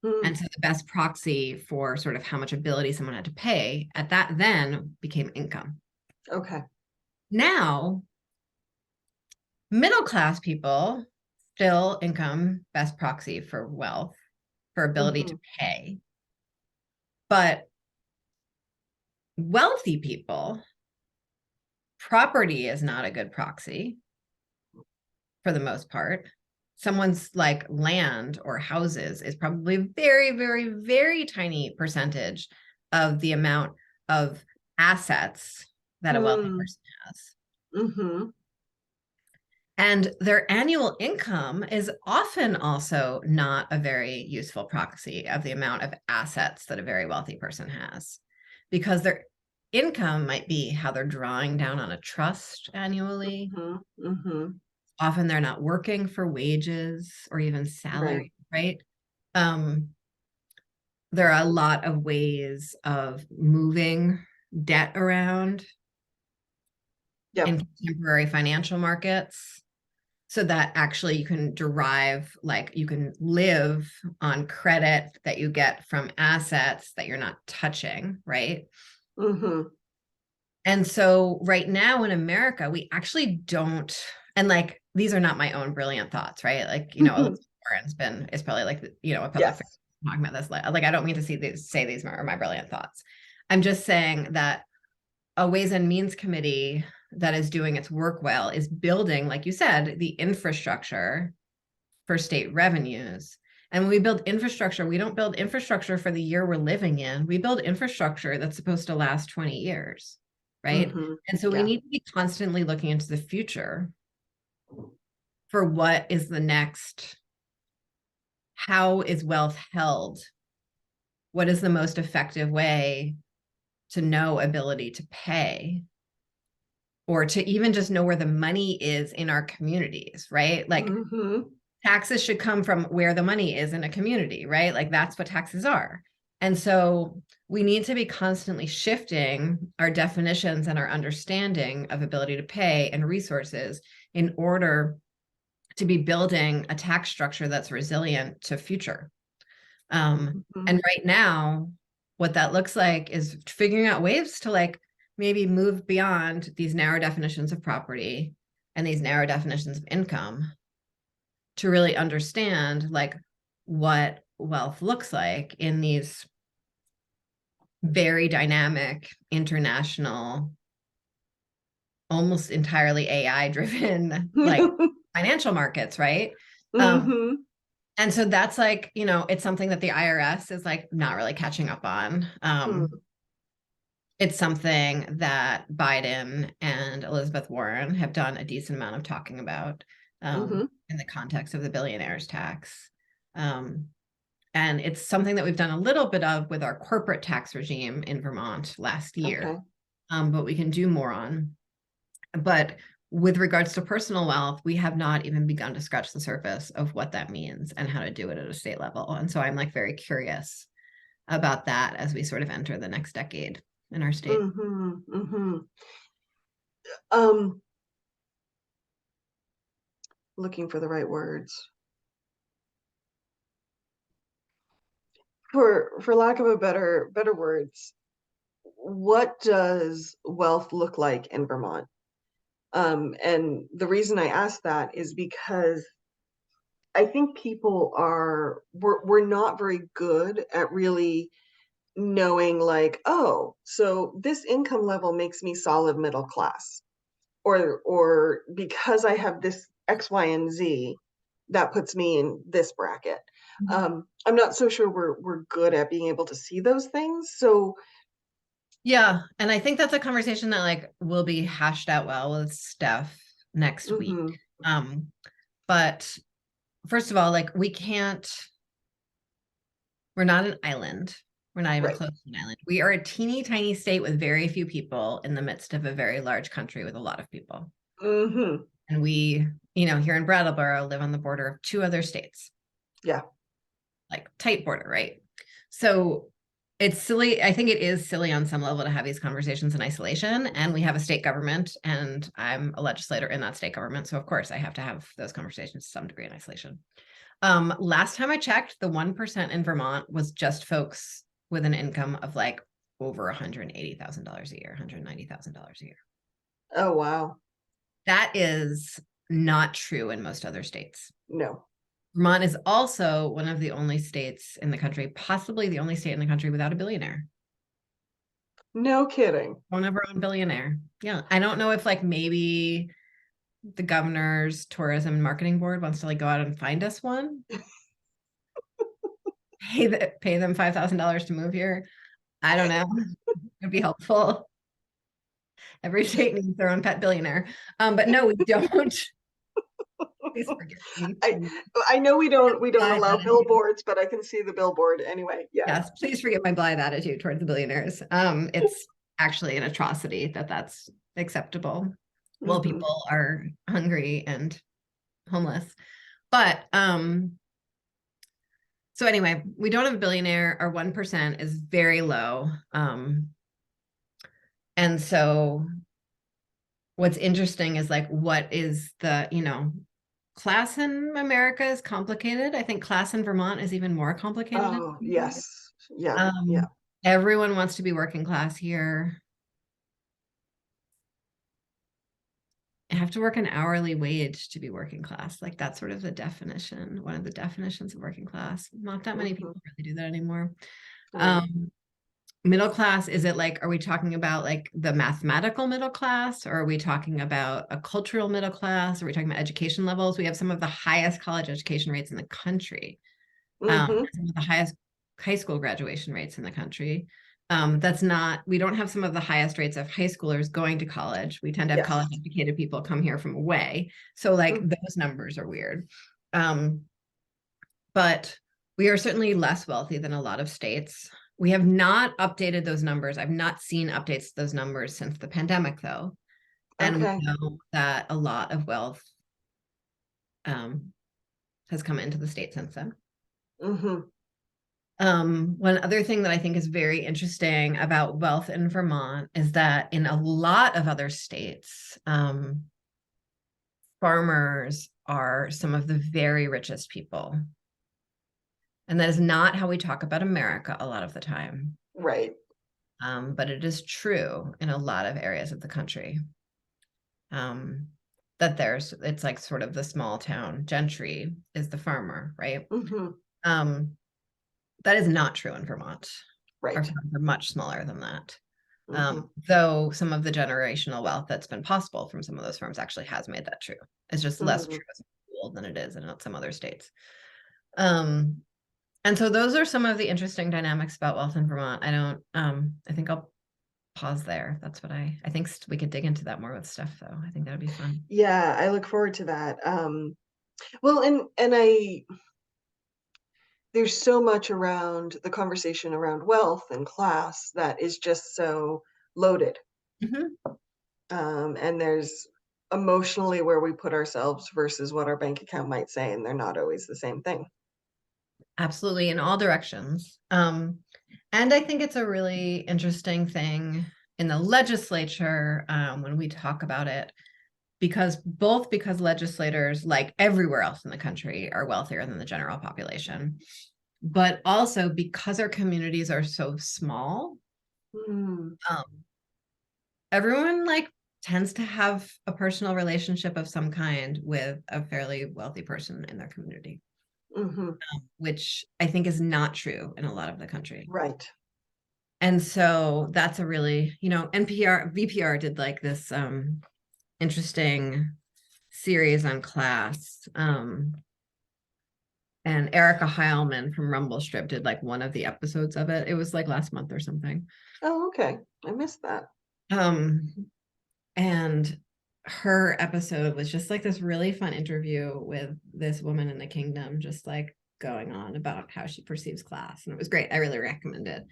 Hmm. And so the best proxy for sort of how much ability someone had to pay at that then became income. Okay. Now, middle class people, still income, best proxy for wealth, for ability Hmm. to pay. But wealthy people, property is not a good proxy for the most part. Someone's like land or houses is probably a very, very, very tiny percentage of the amount of assets that a wealthy Hmm. person has. Hmm. And their annual income is often also not a very useful proxy of the amount of assets that a very wealthy person has, because their income might be how they're drawing down on a trust annually. Hmm. Hmm. Often they're not working for wages or even Right. salary, right? Um, there are a lot of ways of moving debt around Yep. in contemporary financial markets, so that actually you can derive, like you can live on credit that you get from assets that you're not touching, right? Hmm. And so right now in America, we actually don't, and like these are not my own brilliant thoughts, right? Like, Warren's is probably like, a public figure Yes. talking about this. Like, I don't mean to say these are my brilliant thoughts. I'm just saying that a Ways and Means Committee that is doing its work well is building, like you said, the infrastructure for state revenues. And when we build infrastructure, we don't build infrastructure for the year we're living in. We build infrastructure that's supposed to last 20 years, right? And so we Yeah. need to be constantly looking into the future for what is the next, how is wealth held? What is the most effective way to know ability to pay? Or to even just know where the money is in our communities, right? Like taxes should come from where the money is in a community, right? Like that's what taxes are. And so we need to be constantly shifting our definitions and our understanding of ability to pay and resources in order to be building a tax structure that's resilient to future. And right now, what that looks like is figuring out ways to like maybe move beyond these narrow definitions of property and these narrow definitions of income to really understand like what wealth looks like in these very dynamic international, almost entirely AI driven like financial markets, right? And so that's like, it's something that the IRS is like not really catching up on. It's something that Biden and Elizabeth Warren have done a decent amount of talking about in the context of the billionaires tax. And it's something that we've done a little bit of with our corporate tax regime in Vermont last year, but we can do more on. But with regards to personal wealth, we have not even begun to scratch the surface of what that means and how to do it at a state level. And so I'm like very curious about that as we sort of enter the next decade in our state. Looking for the right words. For lack of a better words, what does wealth look like in Vermont? And the reason I ask that is because I think people we're not very good at really knowing like, oh, so this income level makes me solid middle class, or because I have this X, Y, and Z, that puts me in this bracket. I'm not so sure we're good at being able to see those things. So yeah, and I think that's a conversation that like will be hashed out well with Steph next week. But first of all, like we're not an island. We're not even close to an island. We are a teeny tiny state with very few people in the midst of a very large country with a lot of people. And we, here in Brattleboro, live on the border of 2 other states. Yeah. Like tight border, right? So it's silly. I think it is silly on some level to have these conversations in isolation. And we have a state government, and I'm a legislator in that state government. So of course I have to have those conversations to some degree in isolation. Last time I checked, the 1% in Vermont was just folks with an income of like over $180,000 a year, $190,000 a year. Oh, wow. That is not true in most other states. No. Vermont is also one of the only states in the country, possibly the only state in the country without a billionaire. No kidding. One of our own billionaire. Yeah. I don't know if like maybe the governor's tourism and marketing board wants to like go out and find us one. Pay them $5,000 to move here. I don't know. It'd be helpful. Every state needs their own pet billionaire. But no, we don't. Please forgive me. I know we don't allow billboards, but I can see the billboard anyway. Yeah. Yes, please forget my blithe attitude towards the billionaires. It's actually an atrocity that that's acceptable while people are hungry and homeless. But so anyway, we don't have a billionaire. Our 1% is very low. And so what's interesting is like, what is the, class in America is complicated. I think class in Vermont is even more complicated. Oh, yes. Yeah. Yeah. Everyone wants to be working class here. have to work an hourly wage to be working class. Like that's sort of the definition, one of the definitions of working class. Not that many people really do that anymore. Right. Middle class, is it like, are we talking about like the mathematical middle class, or are we talking about a cultural middle class? Are we talking about education levels? We have some of the highest college education rates in the country, some of the highest high school graduation rates in the country. We don't have some of the highest rates of high schoolers going to college. We tend to have Yes. college educated people come here from away. So like those numbers are weird. But we are certainly less wealthy than a lot of states. We have not updated those numbers. I've not seen updates to those numbers since the pandemic, though. And we know that a lot of wealth has come into the state since then. One other thing that I think is very interesting about wealth in Vermont is that in a lot of other states, farmers are some of the very richest people. And that is not how we talk about America a lot of the time. Right. But it is true in a lot of areas of the country. That it's like sort of the small town gentry is the farmer, right? That is not true in Vermont. Right. Our farms are much smaller than that. Though some of the generational wealth that's been possible from some of those farms actually has made that true. It's just less true as a rule than it is in some other states. And so those are some of the interesting dynamics about wealth in Vermont. I think I'll pause there. That's what I think we could dig into that more with Steph, though. I think that'd be fun. Yeah, I look forward to that. Well, there's so much around the conversation around wealth and class that is just so loaded. And there's emotionally where we put ourselves versus what our bank account might say, and they're not always the same thing. Absolutely, in all directions. And I think it's a really interesting thing in the legislature when we talk about it, because legislators, like everywhere else in the country, are wealthier than the general population, but also because our communities are so small, everyone like tends to have a personal relationship of some kind with a fairly wealthy person in their community. Which I think is not true in a lot of the country. Right. And so that's a really, VPR did like this interesting series on class. And Erica Heilman from Rumble Strip did like one of the episodes of it. It was like last month or something. Oh, okay. I missed that. And her episode was just like this really fun interview with this woman in the kingdom, just like going on about how she perceives class. And it was great. I really recommend it.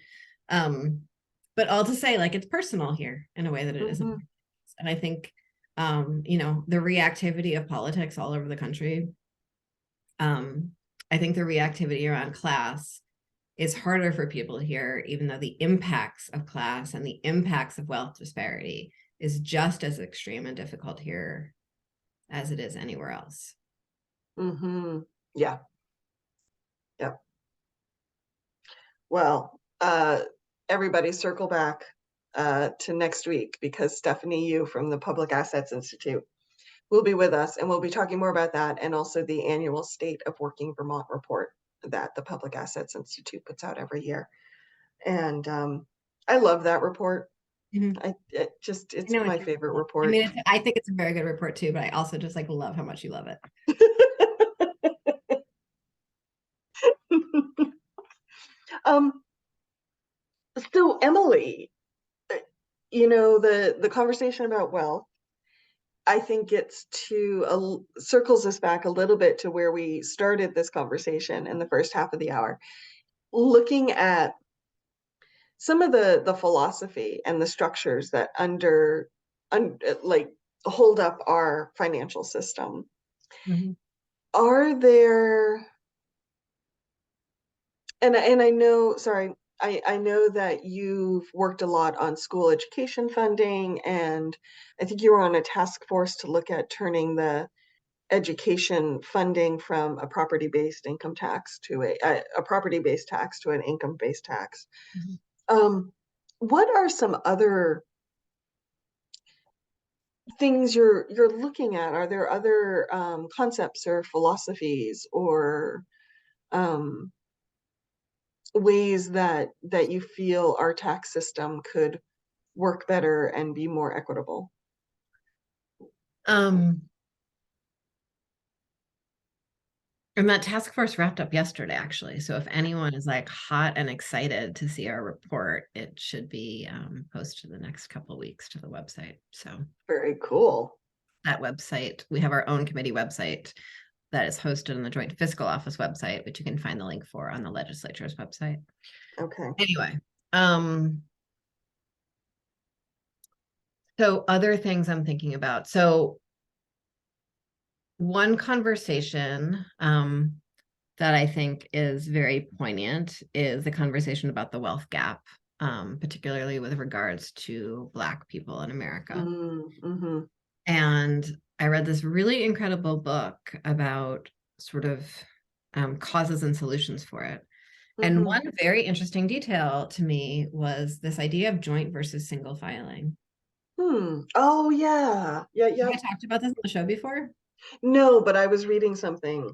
But all to say, like, it's personal here in a way that it isn't. And I think, the reactivity of politics all over the country, I think the reactivity around class is harder for people here, even though the impacts of class and the impacts of wealth disparity is just as extreme and difficult here as it is anywhere else. Yeah. Yep. Well, everybody circle back to next week, because Stephanie Yu from the Public Assets Institute will be with us, and we'll be talking more about that, and also the annual State of Working Vermont report that the Public Assets Institute puts out every year. And I love that report. It's my favorite report. I mean, I think it's a very good report too, but I also just like love how much you love it. So Emilie, the conversation about wealth, I think circles us back a little bit to where we started this conversation in the first half of the hour, looking at some of the philosophy and the structures that like hold up our financial system. Are there, and I know, sorry, I know that you've worked a lot on school education funding, and I think you were on a task force to look at turning the education funding from a property-based income tax to a property-based tax to an income-based tax. What are some other things you're looking at? Are there other concepts or philosophies or um, ways that you feel our tax system could work better and be more equitable? Um, and that task force wrapped up yesterday, actually. So if anyone is like hot and excited to see our report, it should be posted the next couple of weeks to the website. So Very cool. that website, we have our own committee website that is hosted on the Joint Fiscal Office website, which you can find the link for on the legislature's website. Okay. Anyway, so other things I'm thinking about. So one conversation that I think is very poignant is the conversation about the wealth gap, particularly with regards to Black people in America. Mm-hmm. And I read this really incredible book about sort of causes and solutions for it. And Mm-hmm. one very interesting detail to me was this idea of joint versus single filing. Oh yeah. Yeah, Have yeah. I talked about this on the show before? No, but I was reading something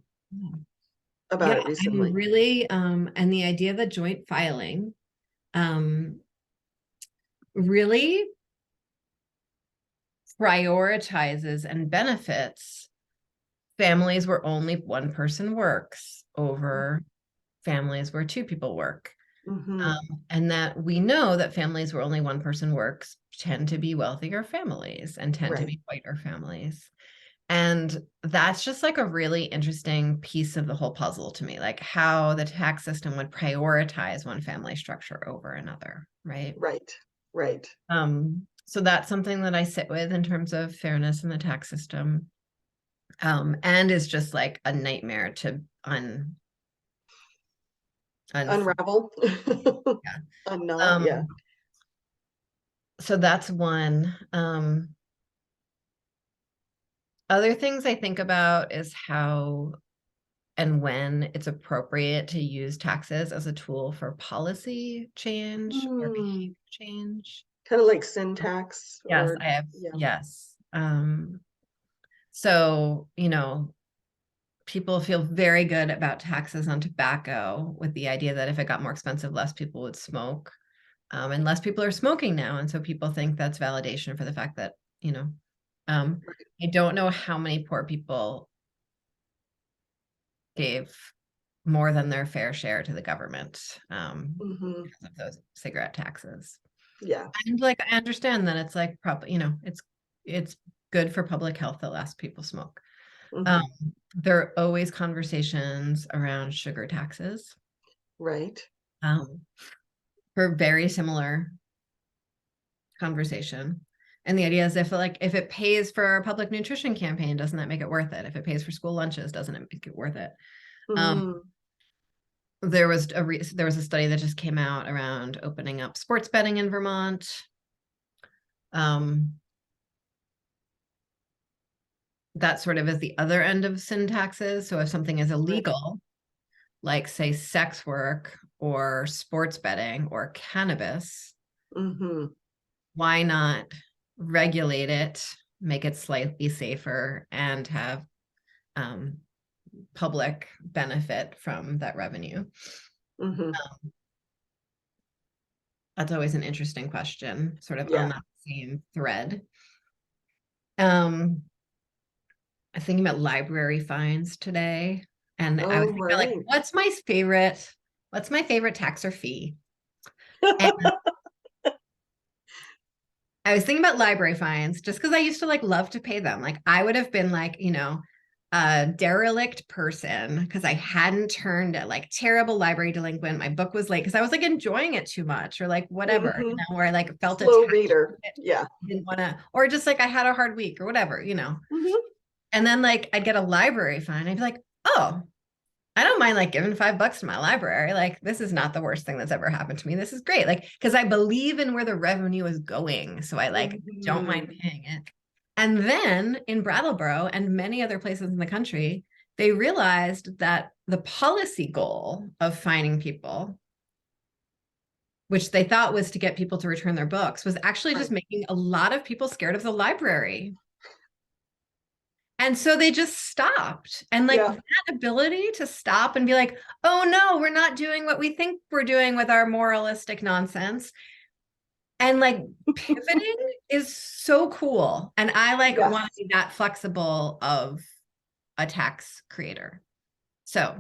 about Yeah, it I'm recently. really, and the idea that joint filing um, really prioritizes and benefits families where only one person works over families where two people work. Mm-hmm. And that we know that families where only one person works tend to be wealthier families and tend to Right. be whiter families. And that's just like a really interesting piece of the whole puzzle to me, like how the tax system would prioritize one family structure over another, right? Right. Right. So that's something that I sit with in terms of fairness in the tax system, and is just like a nightmare to unfold. Unravel. Yeah. Unknot. Yeah. Um, so that's one. Other things I think about is how and when it's appropriate to use taxes as a tool for policy change or Hmm. behavior change. Kind of like syntax Yes, or I have. yeah. Yes. So, people feel very good about taxes on tobacco with the idea that if it got more expensive, less people would smoke. And less people are smoking now. And so people think that's validation for the fact that, um, I don't know how many poor people gave more than their fair share to the government Mm-hmm. because of those cigarette taxes. Yeah. And like I understand that it's like probably, it's good for public health that less people smoke. Um, Mm-hmm. there are always conversations around sugar taxes Right. um, for very similar conversation. And the idea is if it pays for a public nutrition campaign, doesn't that make it worth it? If it pays for school lunches, doesn't it make it worth it? Um, Mm-hmm. there was a study that just came out around opening up sports betting in Vermont. Um, that sort of is the other end of sin taxes. So if something is Right. illegal, like say sex work or sports betting or cannabis, Mm-hmm. why not regulate it, make it slightly safer, and have um, public benefit from that revenue? Mm-hmm. That's always an interesting question, sort of on Yeah. that same thread. Um, I'm thinking about library fines today, and I was Oh, thinking about like, right. what's my favorite tax or fee? And I was thinking about library fines just because I used to like love to pay them. Like I would have been like, a derelict person because I hadn't turned a like terrible library delinquent. My book was late because I was like enjoying it too much or like whatever, Mm-hmm. where I like felt Slow attached reader. to it. Yeah. Didn't want to, or just like I had a hard week or whatever. Mm-hmm. And then like I'd get a library fine. I'd be like, oh, I don't mind like giving $5 to my library. Like, this is not the worst thing that's ever happened to me. This is great. Like, because I believe in where the revenue is going. So I like don't Mm-hmm. mind paying it. And then in Brattleboro and many other places in the country, they realized that the policy goal of fining people, which they thought was to get people to return their books, was actually just Right. making a lot of people scared of the library. And so they just stopped. And like Yeah. that ability to stop and be like, oh no, we're not doing what we think we're doing with our moralistic nonsense. And like pivoting is so cool. And I like Yes. want to be that flexible of a tax creator. So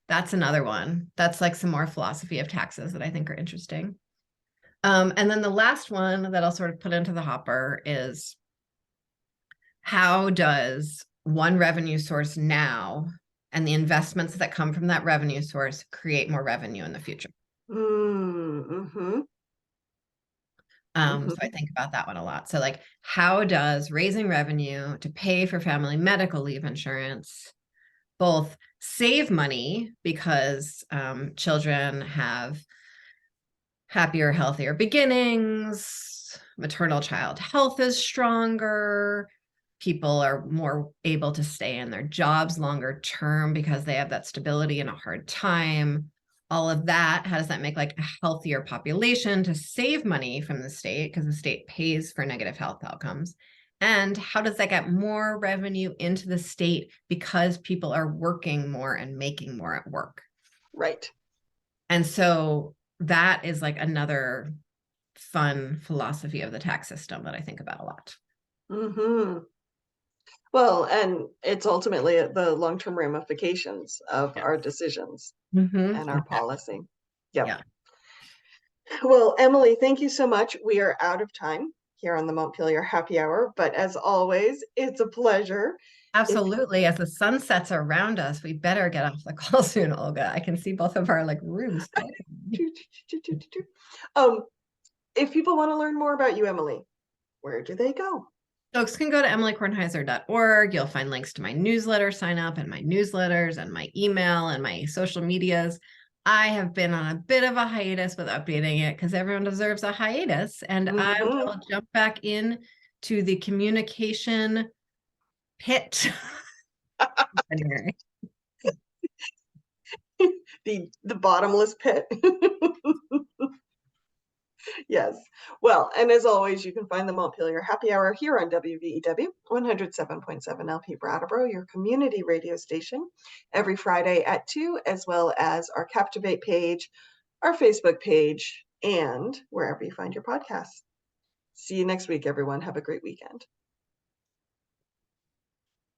that's another one. That's like some more philosophy of taxes that I think are interesting. And then the last one that I'll sort of put into the hopper is how does one revenue source now and the investments that come from that revenue source create more revenue in the future? Mm-hmm. So I think about that one a lot. So like, how does raising revenue to pay for family medical leave insurance both save money because children have happier, healthier beginnings, maternal child health is stronger, people are more able to stay in their jobs longer term because they have that stability in a hard time. All of that, how does that make like a healthier population to save money from the state because the state pays for negative health outcomes? And how does that get more revenue into the state because people are working more and making more at work? Right. And so that is like another fun philosophy of the tax system that I think about a lot. Mm-hmm. Well, and it's ultimately the long-term ramifications of Yeah. our decisions and our Exactly. policy. Yep. Yeah. Well, Emilie, thank you so much. We are out of time here on the Montpelier Happy Hour, but as always, it's a pleasure. If Absolutely. As the sun sets around us, we better get off the call soon, Olga. I can see both of our like rooms. um, if people want to learn more about you, Emilie, where do they go? Folks can go to emiliekornheiser.org. You'll find links to my newsletter, sign up, and my newsletters, and my email, and my social medias. I have been on a bit of a hiatus with updating it because everyone deserves a hiatus. And I Mm-hmm. will jump back in to the communication pit. The bottomless pit. Yes. Well, and as always, you can find the Montpelier Happy Hour here on WVEW 107.7 LP Brattleboro, your community radio station, every Friday at 2, as well as our Captivate page, our Facebook page, and wherever you find your podcasts. See you next week, everyone. Have a great weekend.